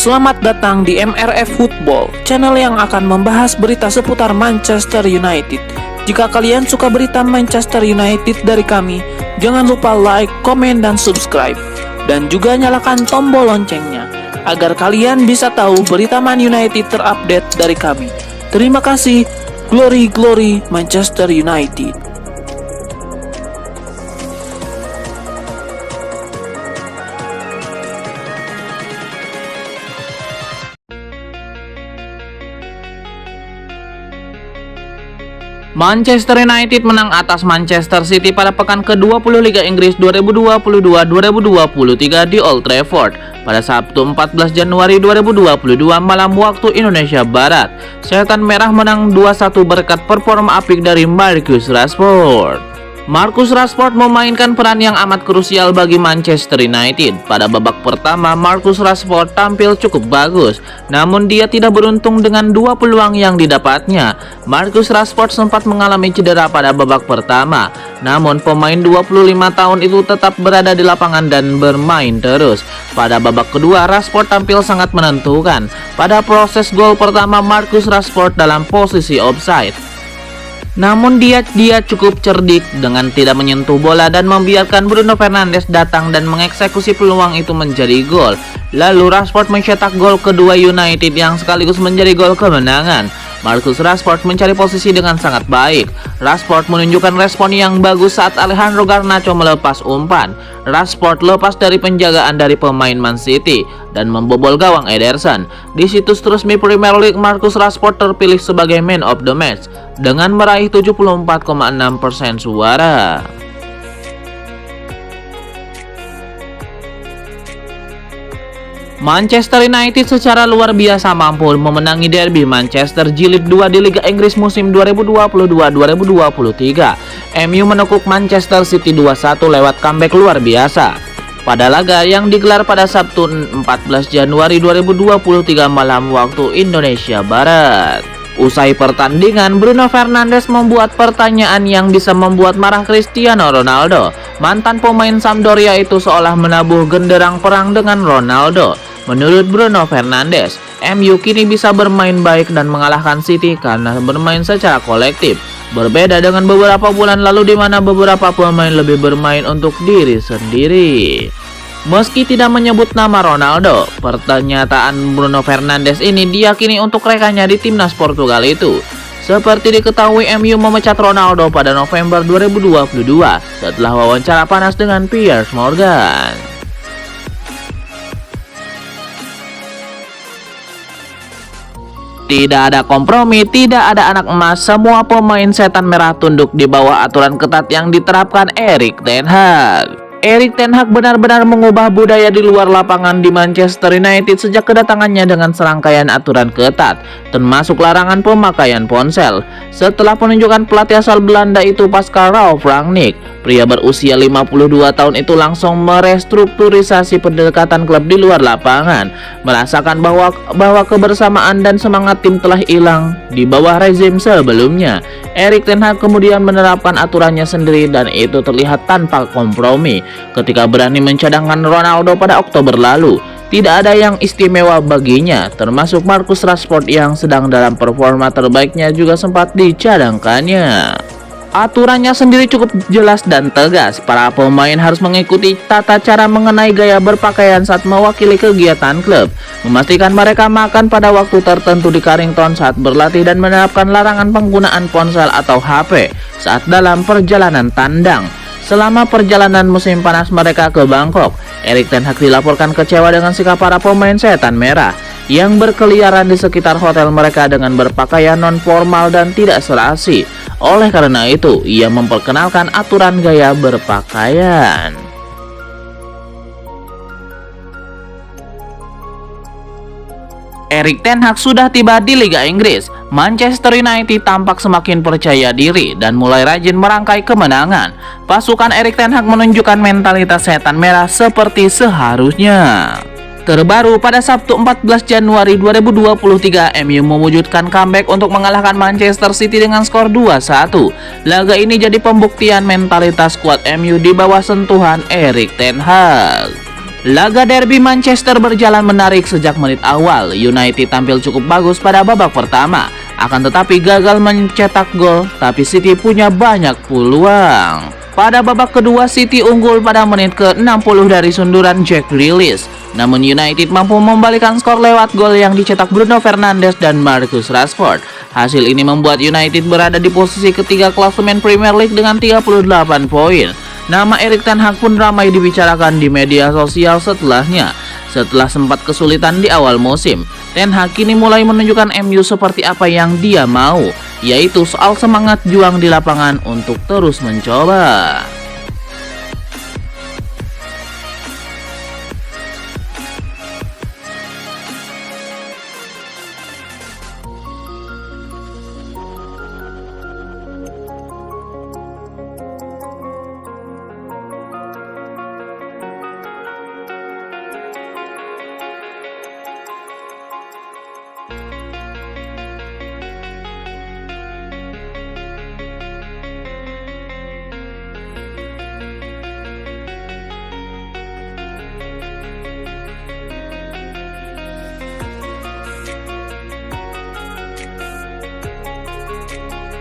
Selamat datang di MRF Football, channel yang akan membahas berita seputar Manchester United. Jika kalian suka berita Manchester United dari kami, jangan lupa like, komen, dan subscribe. Dan juga nyalakan tombol loncengnya, agar kalian bisa tahu berita Man United terupdate dari kami. Terima kasih, Glory Glory Manchester United. Manchester United menang atas Manchester City pada pekan ke-20 Liga Inggris 2022-2023 di Old Trafford pada Sabtu 14 Januari 2022 malam waktu Indonesia Barat. Setan Merah menang 2-1 berkat performa apik dari Marcus Rashford. Marcus Rashford memainkan peran yang amat krusial bagi Manchester United. Pada babak pertama, Marcus Rashford tampil cukup bagus, namun dia tidak beruntung dengan dua peluang yang didapatnya. Marcus Rashford sempat mengalami cedera pada babak pertama, namun pemain 25 tahun itu tetap berada di lapangan dan bermain terus. Pada babak kedua, Rashford tampil sangat menentukan. Pada proses gol pertama, Marcus Rashford dalam posisi offside. Namun dia cukup cerdik dengan tidak menyentuh bola dan membiarkan Bruno Fernandes datang dan mengeksekusi peluang itu menjadi gol. Lalu Rashford mencetak gol kedua United yang sekaligus menjadi gol kemenangan. Marcus Rashford mencari posisi dengan sangat baik. Rashford menunjukkan respon yang bagus saat Alejandro Garnacho melepas umpan. Rashford lepas dari penjagaan dari pemain Man City dan membobol gawang Ederson. Di situs resmi Premier League, Marcus Rashford terpilih sebagai Man of the Match dengan meraih 74,6% suara. Manchester United secara luar biasa mampu memenangi derby Manchester Jilid 2 di Liga Inggris musim 2022-2023. MU menekuk Manchester City 2-1 lewat comeback luar biasa pada laga yang digelar pada Sabtu 14 Januari 2023 malam waktu Indonesia Barat. Usai pertandingan, Bruno Fernandes membuat pertanyaan yang bisa membuat marah Cristiano Ronaldo. Mantan pemain Sampdoria itu seolah menabuh genderang perang dengan Ronaldo. Menurut Bruno Fernandes, MU kini bisa bermain baik dan mengalahkan City karena bermain secara kolektif. Berbeda dengan beberapa bulan lalu di mana beberapa pemain lebih bermain untuk diri sendiri. Meski tidak menyebut nama Ronaldo, pernyataan Bruno Fernandes ini diyakini untuk rekannya di timnas Portugal itu. Seperti diketahui, MU memecat Ronaldo pada November 2022 setelah wawancara panas dengan Piers Morgan. Tidak ada kompromi, tidak ada anak emas, semua pemain setan merah tunduk di bawah aturan ketat yang diterapkan Erik ten Hag. Erik ten Hag benar-benar mengubah budaya di luar lapangan di Manchester United sejak kedatangannya dengan serangkaian aturan ketat, termasuk larangan pemakaian ponsel. Setelah penunjukan pelatih asal Belanda itu Pascal Ralf Rangnick, pria berusia 52 tahun itu langsung merestrukturisasi pendekatan klub di luar lapangan, merasakan bahwa kebersamaan dan semangat tim telah hilang di bawah rezim sebelumnya. Erik ten Hag kemudian menerapkan aturannya sendiri dan itu terlihat tanpa kompromi. Ketika berani mencadangkan Ronaldo pada Oktober lalu, tidak ada yang istimewa baginya, termasuk Marcus Rashford yang sedang dalam performa terbaiknya juga sempat dicadangkannya. Aturannya sendiri cukup jelas dan tegas. Para pemain harus mengikuti tata cara mengenai gaya berpakaian saat mewakili kegiatan klub, memastikan mereka makan pada waktu tertentu di Carrington saat berlatih, dan menerapkan larangan penggunaan ponsel atau HP saat dalam perjalanan tandang. Selama perjalanan musim panas mereka ke Bangkok, Erik ten Hag dilaporkan kecewa dengan sikap para pemain setan merah yang berkeliaran di sekitar hotel mereka dengan berpakaian non-formal dan tidak serasi. Oleh karena itu, ia memperkenalkan aturan gaya berpakaian. Erik ten Hag sudah tiba di Liga Inggris. Manchester United tampak semakin percaya diri dan mulai rajin merangkai kemenangan. Pasukan Erik ten Hag menunjukkan mentalitas setan merah seperti seharusnya. Terbaru pada Sabtu 14 Januari 2023, MU mewujudkan comeback untuk mengalahkan Manchester City dengan skor 2-1. Laga ini jadi pembuktian mentalitas kuat MU di bawah sentuhan Erik ten Hag. Laga derby Manchester berjalan menarik sejak menit awal. United tampil cukup bagus pada babak pertama, akan tetapi gagal mencetak gol, tapi City punya banyak peluang. Pada babak kedua, City unggul pada menit ke-60 dari sunduran Jack Grealish. Namun United mampu membalikan skor lewat gol yang dicetak Bruno Fernandes dan Marcus Rashford. Hasil ini membuat United berada di posisi ketiga klasemen Premier League dengan 38 poin. Nama Erik ten Hag pun ramai dibicarakan di media sosial setelahnya. Setelah sempat kesulitan di awal musim, Ten Hag kini mulai menunjukkan MU seperti apa yang dia mau, yaitu soal semangat juang di lapangan untuk terus mencoba.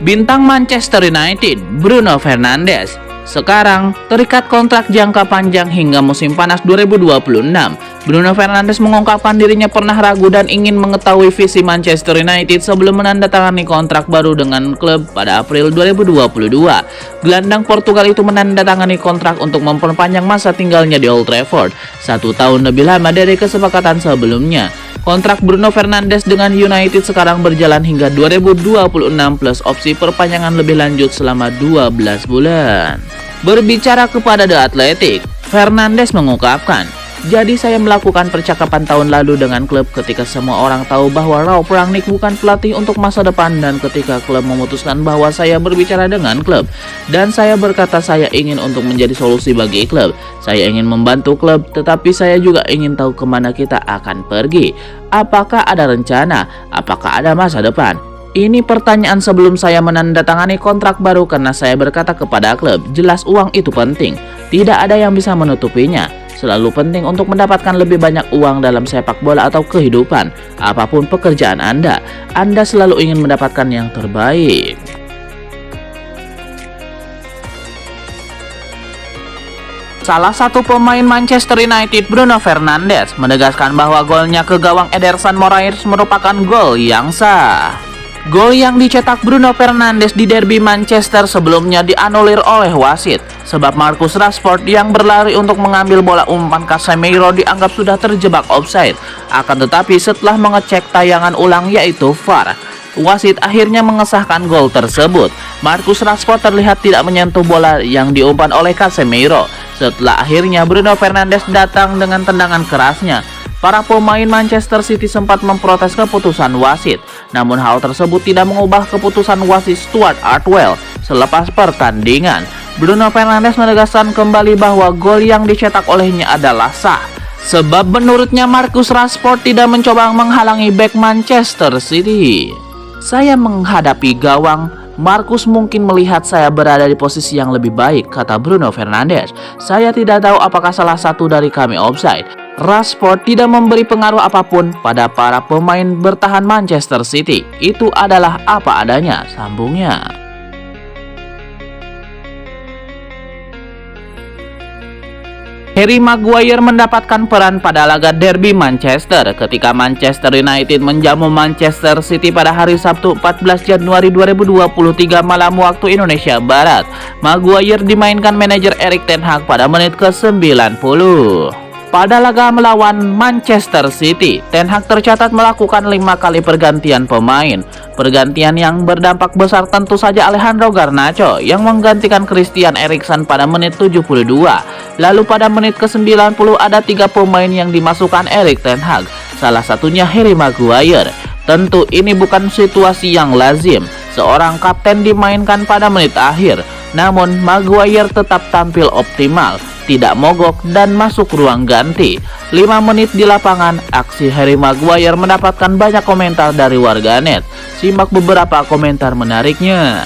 Bintang Manchester United, Bruno Fernandes, sekarang terikat kontrak jangka panjang hingga musim panas 2026. Bruno Fernandes mengungkapkan dirinya pernah ragu dan ingin mengetahui visi Manchester United sebelum menandatangani kontrak baru dengan klub pada April 2022. Gelandang Portugal itu menandatangani kontrak untuk memperpanjang masa tinggalnya di Old Trafford 1 tahun lebih lama dari kesepakatan sebelumnya. Kontrak Bruno Fernandes dengan United sekarang berjalan hingga 2026 plus opsi perpanjangan lebih lanjut selama 12 bulan. Berbicara kepada The Athletic, Fernandes mengungkapkan, "Jadi saya melakukan percakapan tahun lalu dengan klub ketika semua orang tahu bahwa Ralf Rangnick bukan pelatih untuk masa depan dan ketika klub memutuskan bahwa saya berbicara dengan klub dan saya berkata saya ingin untuk menjadi solusi bagi klub. Saya ingin membantu klub, tetapi saya juga ingin tahu kemana kita akan pergi. Apakah ada rencana? Apakah ada masa depan? Ini pertanyaan sebelum saya menandatangani kontrak baru karena saya berkata kepada klub, jelas uang itu penting. Tidak ada yang bisa menutupinya. Selalu penting untuk mendapatkan lebih banyak uang dalam sepak bola atau kehidupan. Apapun pekerjaan Anda selalu ingin mendapatkan yang terbaik." Salah satu pemain Manchester United, Bruno Fernandes, menegaskan bahwa golnya ke gawang Ederson Moraes merupakan gol yang sah. Gol yang dicetak Bruno Fernandes di derby Manchester sebelumnya dianulir oleh wasit sebab Marcus Rashford yang berlari untuk mengambil bola umpan Casemiro dianggap sudah terjebak offside. Akan tetapi setelah mengecek tayangan ulang yaitu VAR, wasit akhirnya mengesahkan gol tersebut. Marcus Rashford terlihat tidak menyentuh bola yang diumpan oleh Casemiro. Setelah akhirnya Bruno Fernandes datang dengan tendangan kerasnya. Para pemain Manchester City sempat memprotes keputusan wasit, namun hal tersebut tidak mengubah keputusan wasit Stuart Artwell selepas pertandingan. Bruno Fernandes menegaskan kembali bahwa gol yang dicetak olehnya adalah sah, sebab menurutnya Marcus Rashford tidak mencoba menghalangi bek Manchester City. "Saya menghadapi gawang, Marcus mungkin melihat saya berada di posisi yang lebih baik," kata Bruno Fernandes. "Saya tidak tahu apakah salah satu dari kami offside. Rashford tidak memberi pengaruh apapun pada para pemain bertahan Manchester City. Itu adalah apa adanya," sambungnya. Harry Maguire mendapatkan peran pada laga derby Manchester ketika Manchester United menjamu Manchester City pada hari Sabtu 14 Januari 2023 malam waktu Indonesia Barat. Maguire dimainkan manajer Erik ten Hag pada menit ke-90. Pada laga melawan Manchester City, Ten Hag tercatat melakukan 5 kali pergantian pemain. Pergantian yang berdampak besar tentu saja Alejandro Garnacho yang menggantikan Christian Eriksen pada menit 72. Lalu pada menit ke-90 ada 3 pemain yang dimasukkan Erik ten Hag, salah satunya Harry Maguire. Tentu ini bukan situasi yang lazim, seorang kapten dimainkan pada menit akhir. Namun Maguire tetap tampil optimal, tidak mogok dan masuk ruang ganti. 5 menit di lapangan, aksi Harry Maguire mendapatkan banyak komentar dari warganet. Simak beberapa komentar menariknya.